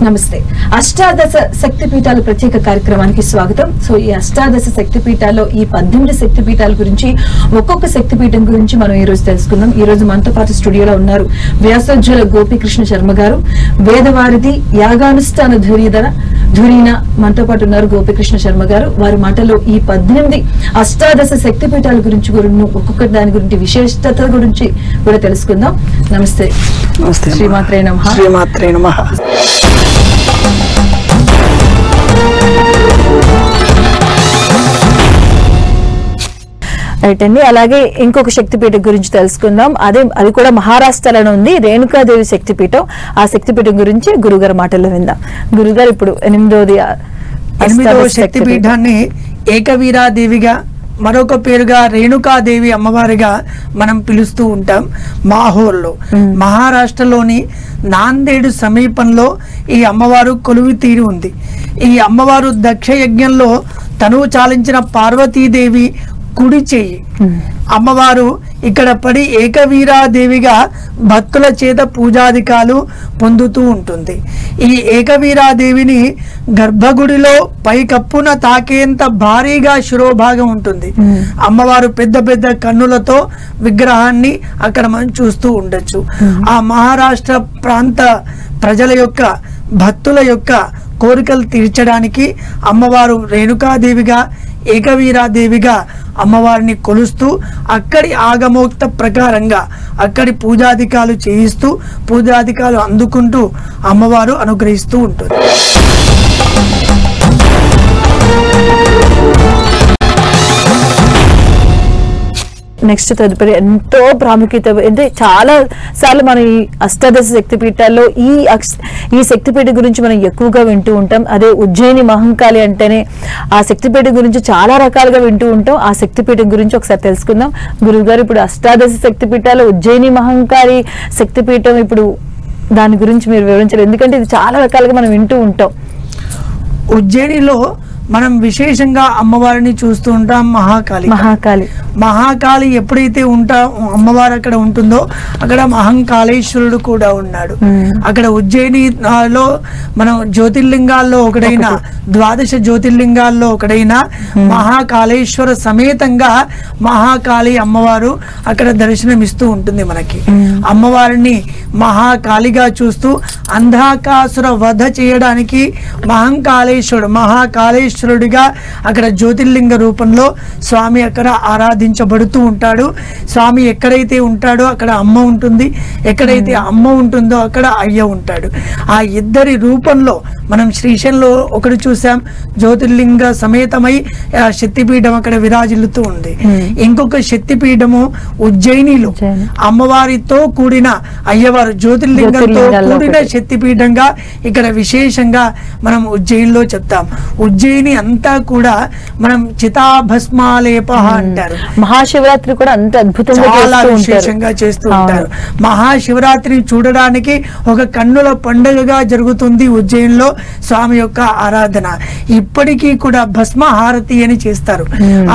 నమస్తే. అష్టాదశ శక్తి పీఠాల ప్రత్యేక కార్యక్రమానికి స్వాగతం. సో ఈ అష్టాదశ శక్తి పీఠాల్లో ఈ 18 శక్తి పీఠాల గురించి, ఒక్కొక్క శక్తి పీఠం గురించి మనం ఈ రోజు తెలుసుకుందాం. ఈ రోజు మనతో పాటు స్టూడియోలో ఉన్నారు వ్యాసోజ్వల గోపీకృష్ణ శర్మ గారు, వేదవారిధి యాగానుష్ఠాన ధురీన మనతో పాటు ఉన్నారు గోపీకృష్ణ శర్మ గారు. వారి మాటలో ఈ 18 అష్టాదశ శక్తి పీఠాల గురించి ఒక్కొక్క దాని గురించి విశేషత గురించి కూడా తెలుసుకుందాం. నమస్తే. నమస్తే. శ్రీమాత్రే నమః. శ్రీమాత్రే నమః. రైట్ అండి. అలాగే ఇంకొక శక్తిపీఠం గురించి తెలుసుకుందాం. అది కూడా మహారాష్ట్రలో ఉంది, రేణుకాదేవి శక్తిపీఠం. ఆ శక్తిపీఠం గురించి గురుగారు మాటల్లో విందాం. గురుగారు ఇప్పుడు 8వ శక్తిపీఠాన్ని ఏకవీరాదేవిగా, మరొక పేరుగా రేణుకాదేవి అమ్మవారిగా మనం పిలుస్తూ ఉంటాం. మాహోర్లో, మహారాష్ట్రలోని నాందేడు సమీపంలో ఈ అమ్మవారు కొలువు తీరి ఉంది. ఈ అమ్మవారు దక్ష యజ్ఞంలో తనువు చాలించిన పార్వతీదేవి కుడి చెయ్యి. అమ్మవారు ఇక్కడ పడి ఏకవీరాదేవిగా భక్తుల చేత పూజాధికాలు పొందుతూ ఉంటుంది. ఈ ఏకవీరాదేవిని గర్భగుడిలో పైకప్పున తాకేంత భారీగా శిరోభాగం ఉంటుంది. అమ్మవారు పెద్ద పెద్ద కన్నులతో విగ్రహాన్ని అక్కడ మనం చూస్తూ ఉండొచ్చు. ఆ మహారాష్ట్ర ప్రాంత ప్రజల యొక్క, భక్తుల యొక్క కోరికలు తీర్చడానికి అమ్మవారు రేణుకాదేవిగా, ఏకవీరాదేవిగా అమ్మవారిని కొలుస్తూ అక్కడి ఆగమోక్త ప్రకారంగా అక్కడి పూజాధికాలు చేయిస్తూ, పూజాధికాలు అందుకుంటూ అమ్మవారు అనుగ్రహిస్తూ ఉంటుంది. నెక్స్ట్ తదుపరి ఎంతో ప్రాముఖ్యత, అంటే చాలా సార్లు మనం ఈ అష్టాదశ శక్తిపీఠాల్లో ఈ శక్తిపీఠ గురించి మనం ఎక్కువగా వింటూ ఉంటాం. అదే ఉజ్జయిని మహంకాళి అంటేనే ఆ శక్తిపీఠ గురించి చాలా రకాలుగా వింటూ ఉంటాం. ఆ శక్తిపీఠం గురించి ఒకసారి తెలుసుకుందాం. గురువు గారు, ఇప్పుడు అష్టాదశ శక్తిపీఠాల్లో ఉజ్జయిని మహంకాళి శక్తిపీఠం, ఇప్పుడు దాని గురించి మీరు వివరించారు, ఎందుకంటే ఇది చాలా రకాలుగా మనం వింటూ ఉంటాం. ఉజ్జయినిలో మనం విశేషంగా అమ్మవారిని చూస్తూ ఉంటాం. మహాకాళి ఎప్పుడైతే అమ్మవారు అక్కడ ఉంటుందో అక్కడ మహంకాళేశ్వరుడు కూడా ఉన్నాడు. అక్కడ ఉజ్జయినిలో మనం జ్యోతిర్లింగాల్లో ఒకటైన, 12 జ్యోతిర్లింగాల్లో ఒకటైన మహాకాళేశ్వర సమేతంగా మహాకాళి అమ్మవారు అక్కడ దర్శనమిస్తూ ఉంటుంది మనకి. అమ్మవారిని మహాకాళిగా చూస్తూ అంధకాసుర వధ చేయడానికి మహాకాళేశ్వరుడిగా అక్కడ జ్యోతిర్లింగ రూపంలో స్వామి అక్కడ ఆరాధించబడుతూ ఉంటాడు. స్వామి ఎక్కడైతే ఉంటాడో అక్కడ అమ్మ ఉంటుంది, ఎక్కడైతే అమ్మ ఉంటుందో అక్కడ అయ్య ఉంటాడు. ఆ ఇద్దరి రూపంలో మనం శ్రీశైలంలో ఒకటి చూసాం, జ్యోతిర్లింగ సమేతమై శక్తిపీఠం అక్కడ విరాజిల్లుతూ ఉంది. ఇంకొక శక్తిపీఠము ఉజ్జయినిలో అమ్మవారితో కూడిన అయ్యవారు, జ్యోతిర్లింగంతో కూడిన శక్తిపీఠంగా ఇక్కడ విశేషంగా మనం ఉజ్జయినిలో చెప్తాం. ఉజ్జయిని అంతా కూడా మనం చితాభస్మాలేప అంటారు. మహాశివరాత్రి కూడా అంత అద్భుతంగా చాలా విశేషంగా చేస్తూ ఉంటారు. మహాశివరాత్రిని చూడడానికి ఒక కన్నుల పండుగగా జరుగుతుంది ఉజ్జయినిలో స్వామి యొక్క ఆరాధన. ఇప్పటికీ కూడా భస్మ హారతి అని చేస్తారు.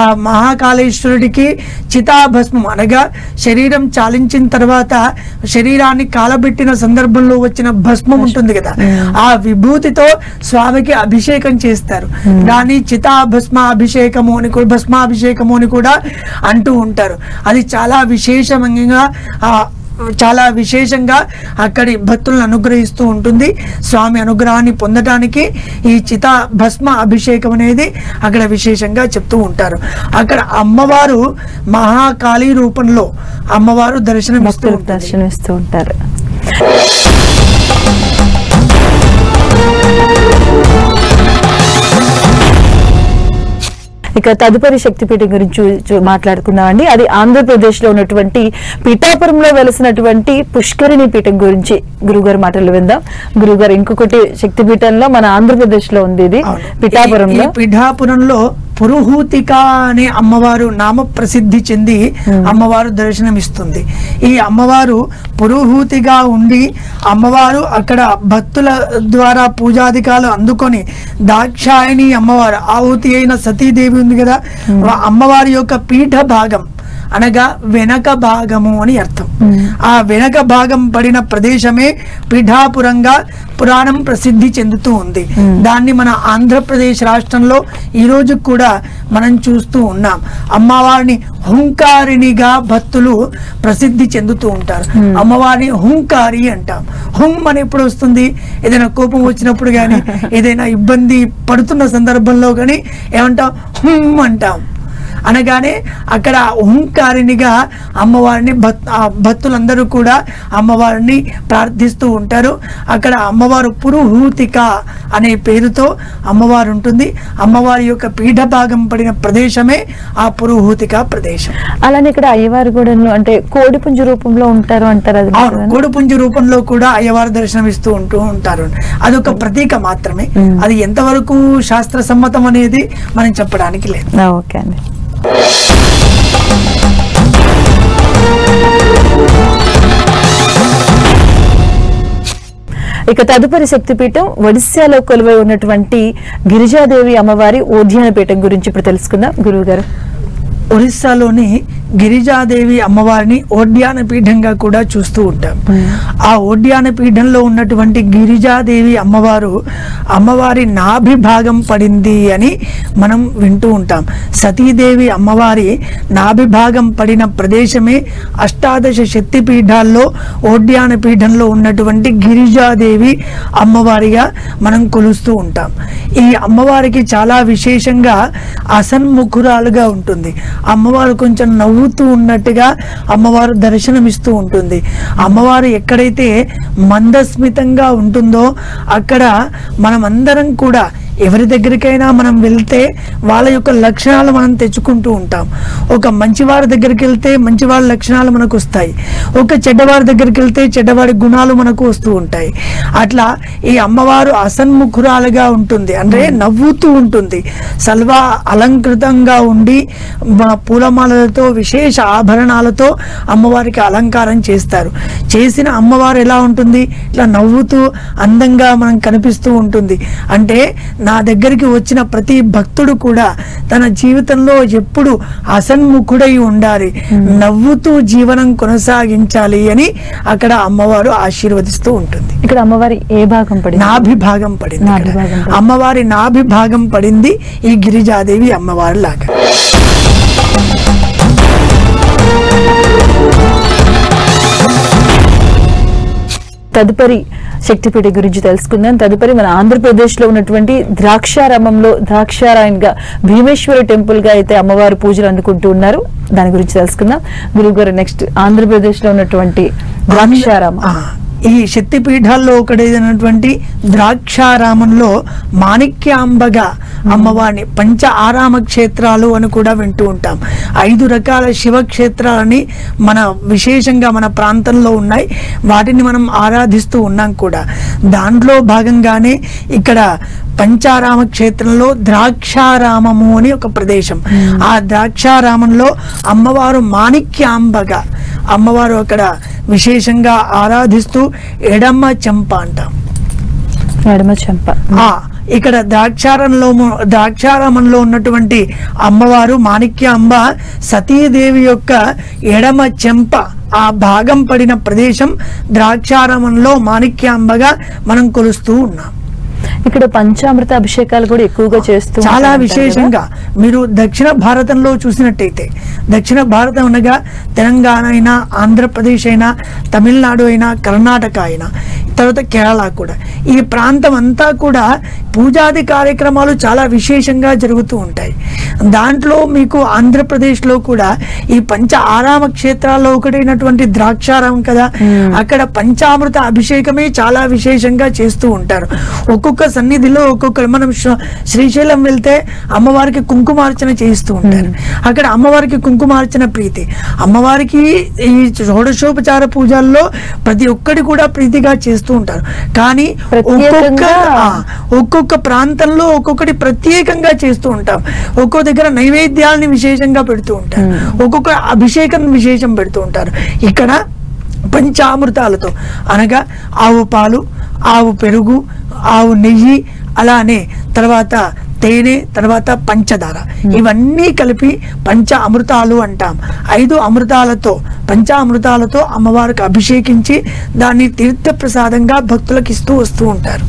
ఆ మహాకాళేశ్వరుడికి చితాభస్మం అనగా శరీరం చాలించిన తర్వాత శరీరాన్ని కాలబెట్టిన సందర్భంలో వచ్చిన భస్మం ఉంటుంది కదా, ఆ విభూతితో స్వామికి అభిషేకం చేస్తారు. దాన్ని భస్మాభిషేకము అని కూడా అంటూ ఉంటారు. అది చాలా విశేషంగా అక్కడి భక్తులను అనుగ్రహిస్తూ ఉంటుంది. స్వామి అనుగ్రహాన్ని పొందడానికి ఈ భస్మ అభిషేకం అనేది అక్కడ విశేషంగా చెప్తూ ఉంటారు. అక్కడ అమ్మవారు మహాకాళి రూపంలో అమ్మవారు దర్శనమిస్తూ ఉంటారు. ఇక తదుపరి శక్తిపీఠం గురించి మాట్లాడుకుందామండి. అది ఆంధ్రప్రదేశ్ లో ఉన్నటువంటి పిఠాపురంలో వెలిసినటువంటి పుష్కరిణి పీఠం గురించి గురుగారు మాటలు విందాం. గురుగారు, ఇంకొకటి శక్తిపీఠంలో మన ఆంధ్రప్రదేశ్ లో ఉంది, ఇది పిఠాపురంలో పురుహూతిక అనే అమ్మవారు నామ ప్రసిద్ధి చెంది అమ్మవారు దర్శనమిస్తుంది. ఈ అమ్మవారు పురుహూతిగా ఉండి అమ్మవారు అక్కడ భక్తుల ద్వారా పూజాధికాలు అందుకొని దాక్షాయణి అమ్మవారు, ఆహుతి అయిన సతీదేవి ఉంది కదా, అమ్మవారి యొక్క పీఠ భాగం అనగా వెనక భాగము అని అర్థం. ఆ వెనక భాగం పడిన ప్రదేశమే పిఠాపురంగా పురాణం ప్రసిద్ధి చెందుతూ ఉంది. దాన్ని మన ఆంధ్రప్రదేశ్ రాష్ట్రంలో ఈ రోజు కూడా మనం చూస్తూ ఉన్నాం. అమ్మవారిని హుంకారినిగా భక్తులు ప్రసిద్ధి చెందుతూ ఉంటారు. అమ్మవారిని హుంకారి అంటాం. హుం అని ఎప్పుడు వస్తుంది? ఏదైనా కోపం వచ్చినప్పుడు కానీ, ఏదైనా ఇబ్బంది పడుతున్న సందర్భంలో కానీ ఏమంటాం? హుం అంటాం. అనగానే అక్కడ ఓంకారినిగా అమ్మవారిని భక్తులందరూ కూడా అమ్మవారిని ప్రార్థిస్తూ ఉంటారు. అక్కడ అమ్మవారు పురుహూతిక అనే పేరుతో అమ్మవారు ఉంటుంది. అమ్మవారి యొక్క పీఠ భాగం పడిన ప్రదేశమే ఆ పురుహూతిక ప్రదేశం. అలానే ఇక్కడ అయ్యవారు కూడా అంటే కోడిపుంజు రూపంలో ఉంటారు అంటారు. అవును, కోడిపుంజు రూపంలో కూడా అయ్యవారు దర్శనం ఇస్తూ ఉంటారు. అదొక ప్రతీక మాత్రమే. అది ఎంతవరకు శాస్త్ర సమ్మతం అనేది మనం చెప్పడానికి లేదు. ఓకే అండి. ఇక తదుపరి శక్తిపీఠం ఒడిశాలో కొలువై ఉన్నటువంటి గిరిజాదేవి అమ్మవారి ఉద్యాన పీఠం గురించి ఇప్పుడు తెలుసుకుందాం గురువు గారు. ఒరిస్సాలోని గిరిజాదేవి అమ్మవారిని ఓడ్యాన పీఠంగా కూడా చూస్తూ ఉంటాం. ఆ ఓడ్యాన పీఠంలో ఉన్నటువంటి గిరిజాదేవి అమ్మవారి నాభి భాగం పడింది అని మనం వింటూ ఉంటాం. సతీదేవి అమ్మవారి నాభి భాగం పడిన ప్రదేశమే అష్టాదశ శక్తి పీఠాల్లో ఓడ్యాన పీఠంలో ఉన్నటువంటి గిరిజాదేవి అమ్మవారిగా మనం కొలుస్తూ ఉంటాం. ఈ అమ్మవారికి చాలా విశేషంగా అసన్ముఖురాలుగా ఉంటుంది. అమ్మవారు కొంచెం నవ్వుతూ ఉన్నట్టుగా అమ్మవారు దర్శనమిస్తూ ఉంటుంది. అమ్మవారు ఎక్కడైతే మందస్మితంగా ఉంటుందో అక్కడ మనమందరం కూడా ఎవరి దగ్గరికైనా మనం వెళ్తే వాళ్ళ యొక్క లక్షణాలు మనం తెచ్చుకుంటూ ఉంటాం. ఒక మంచివారి దగ్గరికి వెళ్తే మంచివారి లక్షణాలు మనకు వస్తాయి. ఒక చెడ్డవారి దగ్గరికి వెళ్తే చెడ్డవాడి గుణాలు మనకు వస్తూ ఉంటాయి. అట్లా ఈ అమ్మవారు అసన్ముఖురాలుగా ఉంటుంది, అంటే నవ్వుతూ ఉంటుంది. సల్వా అలంకృతంగా ఉండి పూలమాలలతో విశేష ఆభరణాలతో అమ్మవారికి అలంకారం చేస్తారు. చేసిన అమ్మవారు ఎలా ఉంటుంది? ఇట్లా నవ్వుతూ అందంగా మనం కనిపిస్తూ ఉంటుంది. అంటే నా దగ్గరికి వచ్చిన ప్రతి భక్తుడు కూడా తన జీవితంలో ఎప్పుడు అసన్ముఖుడై ఉండాలి, నవ్వుతూ జీవనం కొనసాగించాలి అని అక్కడ అమ్మవారు ఆశీర్వదిస్తూ ఉంటుంది. ఇక్కడ అమ్మవారి ఏ భాగం పడింది? నాభి భాగం పడింది. అమ్మవారి నాభి భాగం పడింది ఈ గిరిజాదేవి అమ్మవారి లాగా. తదుపరి శక్తిపీఠ గురించి తెలుసుకుందాం. తదుపరి మన ఆంధ్రప్రదేశ్ లో ఉన్నటువంటి ద్రాక్షారామంలో ద్రాక్షారాయణగా భీమేశ్వర టెంపుల్ గా అయితే అమ్మవారు పూజలు అందుకుంటూ ఉన్నారు. దాని గురించి తెలుసుకుందాం గురువు గారు. నెక్స్ట్ ఆంధ్రప్రదేశ్ లో ఉన్నటువంటి ద్రాక్షారామం, ఈ శక్తిపీఠాల్లో ఒకటైనటువంటి ద్రాక్షారామంలో మాణిక్యాంబగా అమ్మవారిని పంచ ఆరామ క్షేత్రాలు అని కూడా వింటూ ఉంటాం. 5 రకాల శివక్షేత్రాలని మన విశేషంగా మన ప్రాంతంలో ఉన్నాయి. వాటిని మనం ఆరాధిస్తూ ఉన్నాం కూడా. దాంట్లో భాగంగానే ఇక్కడ పంచారామ క్షేత్రంలో ద్రాక్షారామము అని ఒక ప్రదేశం. ఆ ద్రాక్షారామంలో అమ్మవారు మాణిక్యాంబగా అమ్మవారు అక్కడ విశేషంగా ఆరాధిస్తూ ఎడమ చెంప అంటాం. ఎడమ చెంప. ఇక్కడ ద్రాక్షారామంలో ఉన్నటువంటి అమ్మవారు మాణిక్యాంబ సతీదేవి యొక్క ఎడమ చెంప ఆ భాగం పడిన ప్రదేశం ద్రాక్షారామంలో మాణిక్యాంబగా మనం కొలుస్తూ ఉన్నాం. ఇక్కడ పంచామృత అభిషేకాలు కూడా ఎక్కువగా చేస్తూ చాలా విశేషంగా మీరు దక్షిణ భారతంలో చూసినట్టయితే, దక్షిణ భారతం అనగా తెలంగాణ అయినా, ఆంధ్రప్రదేశ్ అయినా, తమిళనాడు అయినా, కర్ణాటక అయినా, తర్వాత కేరళ కూడా, ఈ ప్రాంతం అంతా కూడా పూజాది కార్యక్రమాలు చాలా విశేషంగా జరుగుతూ ఉంటాయి. దాంట్లో మీకు ఆంధ్రప్రదేశ్లో కూడా ఈ పంచ ఆరామ క్షేత్రాల్లో ఒకటైనటువంటి ద్రాక్షారామం కదా, అక్కడ పంచామృత అభిషేకమే చాలా విశేషంగా చేస్తూ ఉంటారు. ఒక్కొక్క సన్నిధిలో మనం శ్రీశైలం వెళ్తే అమ్మవారికి కుంకుమార్చన చేస్తూ ఉంటారు. అక్కడ అమ్మవారికి కుంకుమార్చన ప్రీతి. అమ్మవారికి ఈ షోడశోపచార పూజల్లో ప్రతి ఒక్కటి కూడా ప్రీతిగా చేస్తూ ఉంటారు. కానీ ఒక్కొక్క ప్రాంతంలో ఒక్కొక్కటి ప్రత్యేకంగా చేస్తూ ఉంటాం. ఒక్కో దగ్గర నైవేద్యాలని విశేషంగా పెడుతూ ఉంటారు, ఒక్కొక్క అభిషేకం విశేషం పెడుతూ ఉంటారు. ఇక్కడ పంచామృతాలతో అనగా ఆవు పాలు, ఆవు పెరుగు, ఆవు నెయ్యి, అలానే తర్వాత తేనె, తర్వాత పంచదార, ఇవన్నీ కలిపి పంచ అమృతాలు అంటాం. 5 అమృతాలతో, పంచామృతాలతో అమ్మవారికి అభిషేకించి దాన్ని తీర్థ ప్రసాదంగా భక్తులకు ఇస్తూ వస్తూ ఉంటారు.